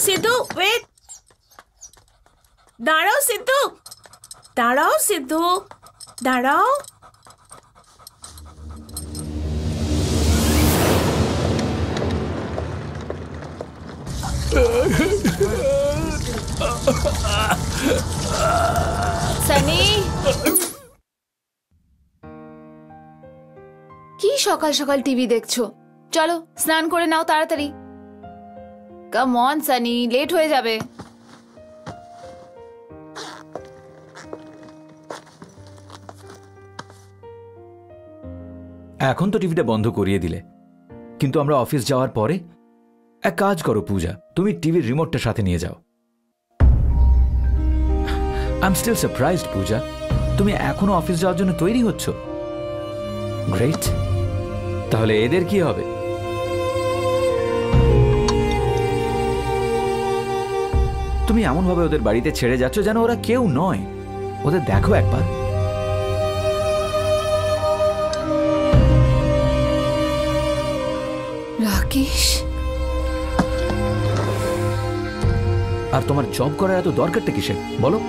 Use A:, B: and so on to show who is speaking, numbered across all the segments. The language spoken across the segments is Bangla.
A: সিদ্ধু ওয়েট, দাঁড়াও সিদ্ধু, দাঁড়াও সিদ্ধু, দাঁড়াও।
B: সানি, কি সকাল সকাল টিভি দেখছো? চলো স্নান করে নাও তাড়াতাড়ি। কাম অন সানি, লেট হয়ে যাবে।
C: এখন তো টিভিটা বন্ধ করিয়ে দিলে, কিন্তু আমরা অফিস যাওয়ার পরে এক কাজ করো পূজা, তুমি টিভির রিমোটটা সাথে নিয়ে যাও। আই এম স্টিল সারপ্রাইজড পূজা, তুমি এখনো অফিস যাওয়ার জন্য তৈরি হচ্ছ। গ্রেট, তাহলে এদের কি হবে? তুমি এমন ভাবে ওদের বাড়িতে ছেড়ে যাচ্ছ যেন ওরা কেউ নয়। ওদের দেখো একবার।
B: রাকেশ,
C: আর তোমার জব করার এত দরকারটা কিসের বলো?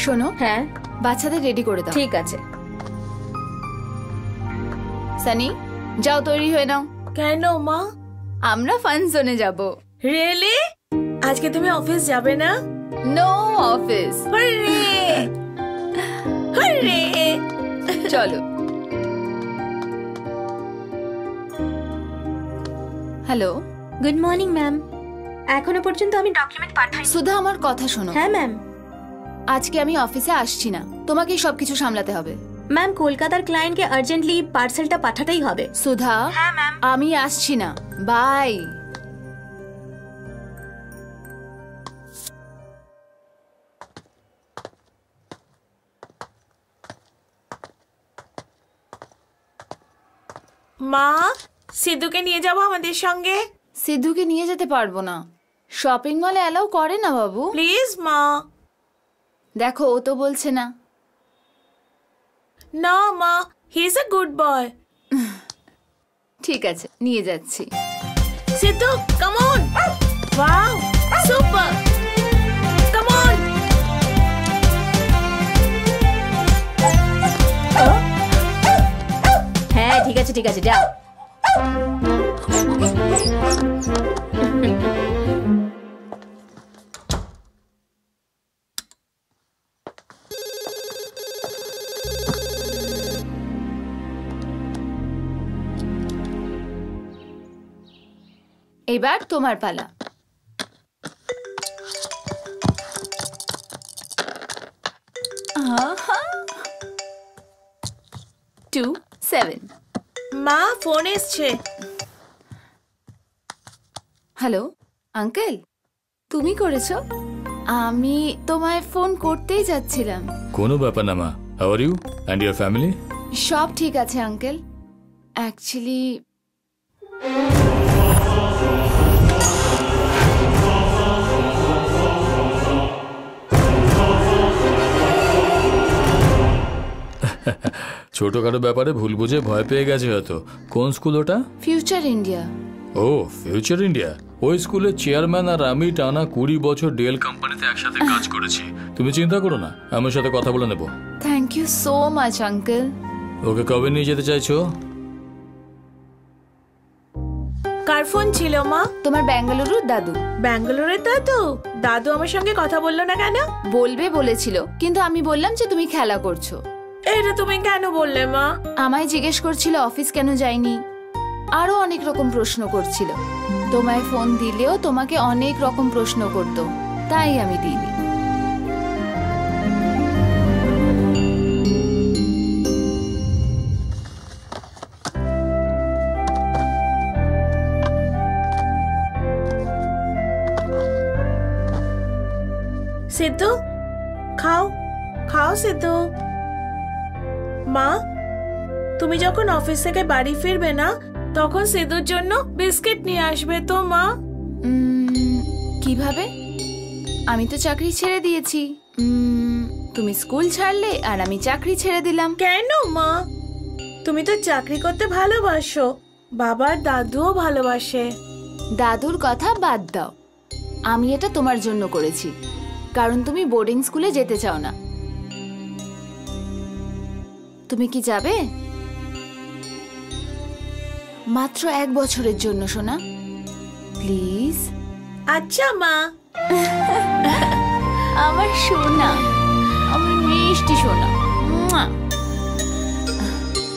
B: শোনো,
D: হ্যাঁ
B: বাচ্চাদের রেডি করে দাও।
D: ঠিক আছে।
B: সানি, যাও তৈরি হয়ে নাও।
A: কেন মা?
B: আমরা ফান জোনে যাব।
A: রিয়েলি? আজকে তুমি অফিস যাবে না?
B: No office.
A: হরে হরে,
B: চলো। Hello,
D: good morning ma'am. এখনো পর্যন্ত আমি ডকুমেন্ট পাঠাইনি।
B: সুধা আমার কথা শোনো।
D: হ্যাঁ ম্যাম।
B: আজকে আমি অফিসে আসছি না, তোমাকেই সবকিছু সামলাতে হবে।
D: ম্যাম, কলকাতার ক্লায়েন্টকে আর্জেন্টলি পার্সেলটা পাঠাতেই হবে।
B: সুধা,
D: হ্যাঁ ম্যাম।
B: আমি আসছি না, বাই।
A: মা সিদ্ধুকে নিয়ে যাবো আমাদের সঙ্গে।
B: সিদ্ধুকে নিয়ে যেতে পারবো না, শপিং মলে অ্যালাউ করে না বাবু।
A: প্লিজ মা।
B: দেখো, ও তো বলছে না।
A: না মা, he is a good boy.
B: ঠিক আছে, নিয়ে যাচ্ছি।
A: Siddhu, come on. Wow, super, come on.
D: হ্যাঁ ঠিক আছে ঠিক আছে, যাও।
B: এবার তোমার পালা। আহা, 2-7।
A: মা ফোন এসছে।
B: হ্যালো আঙ্কেল, তুমি করেছো? আমি তোমায় ফোন করতেই যাচ্ছিলাম।
E: কোনো ব্যাপার না মা। How are you and your family?
B: সব ঠিক আছে আঙ্কেল। অ্যাকচুয়ালি
E: ছোটখাটো ব্যাপারে ভুল বুঝে ভয় পেয়ে গেছে হয়তো। কোন স্কুল ওটা?
B: Future India.
E: ও ফিউচার ইন্ডিয়া। ওই স্কুলের চেয়ারম্যান আর আমি টানা 20 বছর ডেল কোম্পানিতে একসাথে কাজ করেছি। তুমি চিন্তা করো না, আমার সাথে কথা বলে নেব।
B: Thank you so much uncle.
E: Okay কবে নিয়ে যেতে চাইছো?
A: কার ফোন ছিল মা?
B: তোমার বেঙ্গালুরুর দাদু।
A: ব্যাঙ্গালোরের দাদু? দাদু আমার সঙ্গে কথা বললো না কেন?
B: বলবে বলেছিল, কিন্তু আমি বললাম যে তুমি খেলা করছো।
A: এটা তুমি কেন বললে মা?
B: আমায় জিজ্ঞেস করছিল অফিস কেন যায়নি, আরো অনেক রকম প্রশ্ন করছিল। তোমায় ফোন দিলেও তোমাকে অনেক রকম প্রশ্ন করতো, তাই আমি দিইনি।
A: সিদ্ধু, খাও খাও সিদ্ধু। মা, তুমি যখন অফিস থেকে বাড়ি ফিরবে না, তখন সিদ্ধুর জন্য বিস্কিট নিয়ে আসবে তো মা?
B: কিভাবে? আমি তো চাকরি ছেড়ে দিয়েছি। তুমি স্কুল ছাড়লে আর আমি চাকরি ছেড়ে দিলাম।
A: কেন মা? তুমি তো চাকরি করতে ভালোবাসো, বাবার দাদুও ভালোবাসে।
B: দাদুর কথা বাদ দাও, আমি এটা তোমার জন্য করেছি, কারণ তুমি বোর্ডিং স্কুলে যেতে চাও না। তুমি কি যাবে? মাত্র 1 বছরের জন্য সোনা, প্লিজ।
A: আচ্ছা মা।
B: আমার সোনা, আমার মিষ্টি সোনা।